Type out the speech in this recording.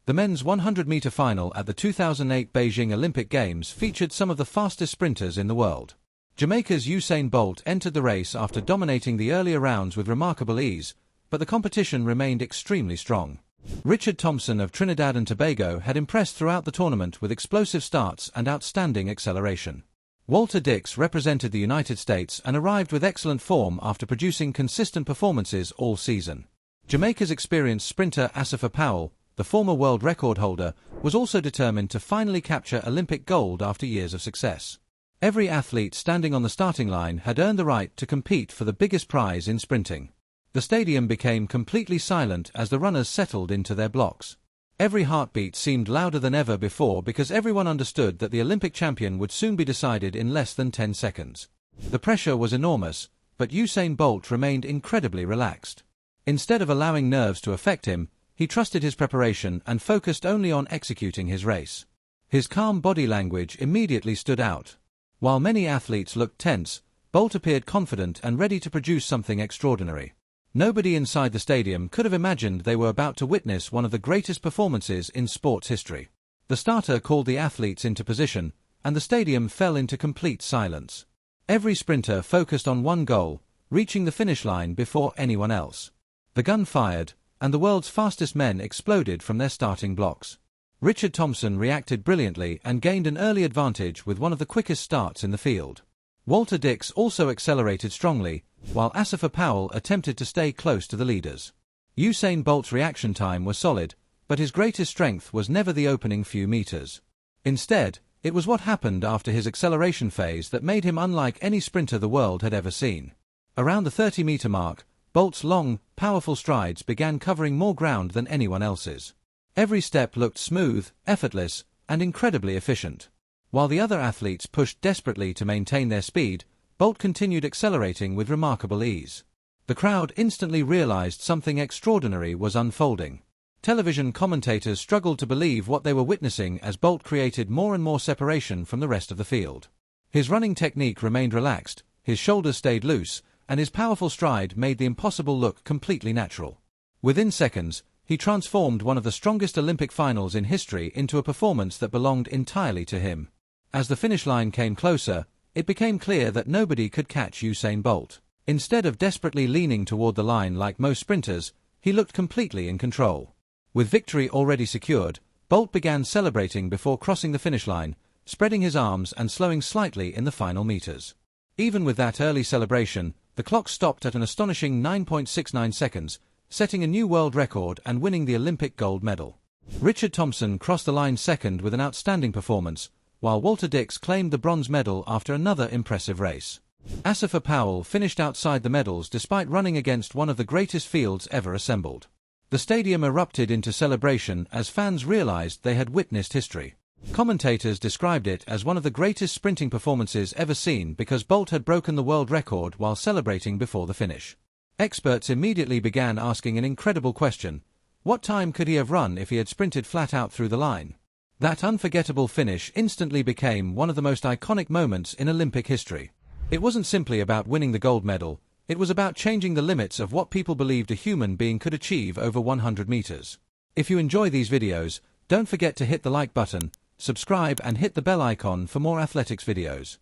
The men's 100-meter final at the 2008 Beijing Olympic Games featured some of the fastest sprinters in the world. Jamaica's Usain Bolt entered the race after dominating the earlier rounds with remarkable ease, but the competition remained extremely strong. Richard Thompson of Trinidad and Tobago had impressed throughout the tournament with explosive starts and outstanding acceleration. Walter Dix represented the United States and arrived with excellent form after producing consistent performances all season. Jamaica's experienced sprinter Asapha Powell, the former world record holder, was also determined to finally capture Olympic gold after years of success. Every athlete standing on the starting line had earned the right to compete for the biggest prize in sprinting. The stadium became completely silent as the runners settled into their blocks. Every heartbeat seemed louder than ever before because everyone understood that the Olympic champion would soon be decided in less than 10 seconds. The pressure was enormous, but Usain Bolt remained incredibly relaxed. Instead of allowing nerves to affect him, he trusted his preparation and focused only on executing his race. His calm body language immediately stood out. While many athletes looked tense, Bolt appeared confident and ready to produce something extraordinary. Nobody inside the stadium could have imagined they were about to witness one of the greatest performances in sports history. The starter called the athletes into position, and the stadium fell into complete silence. Every sprinter focused on one goal, reaching the finish line before anyone else. The gun fired, and the world's fastest men exploded from their starting blocks. Richard Thompson reacted brilliantly and gained an early advantage with one of the quickest starts in the field. Walter Dix also accelerated strongly, while Asapha Powell attempted to stay close to the leaders. Usain Bolt's reaction time was solid, but his greatest strength was never the opening few meters. Instead, it was what happened after his acceleration phase that made him unlike any sprinter the world had ever seen. Around the 30-meter mark, Bolt's long, powerful strides began covering more ground than anyone else's. Every step looked smooth, effortless, and incredibly efficient. While the other athletes pushed desperately to maintain their speed, Bolt continued accelerating with remarkable ease. The crowd instantly realized something extraordinary was unfolding. Television commentators struggled to believe what they were witnessing as Bolt created more and more separation from the rest of the field. His running technique remained relaxed, his shoulders stayed loose, and his powerful stride made the impossible look completely natural. Within seconds, he transformed one of the strongest Olympic finals in history into a performance that belonged entirely to him. As the finish line came closer, it became clear that nobody could catch Usain Bolt. Instead of desperately leaning toward the line like most sprinters, he looked completely in control. With victory already secured, Bolt began celebrating before crossing the finish line, spreading his arms and slowing slightly in the final meters. Even with that early celebration, the clock stopped at an astonishing 9.69 seconds, setting a new world record and winning the Olympic gold medal. Richard Thompson crossed the line second with an outstanding performance, while Walter Dix claimed the bronze medal after another impressive race. Asapha Powell finished outside the medals despite running against one of the greatest fields ever assembled. The stadium erupted into celebration as fans realized they had witnessed history. Commentators described it as one of the greatest sprinting performances ever seen because Bolt had broken the world record while celebrating before the finish. Experts immediately began asking an incredible question: what time could he have run if he had sprinted flat out through the line? That unforgettable finish instantly became one of the most iconic moments in Olympic history. It wasn't simply about winning the gold medal, it was about changing the limits of what people believed a human being could achieve over 100 meters. If you enjoy these videos, don't forget to hit the like button, subscribe and hit the bell icon for more athletics videos.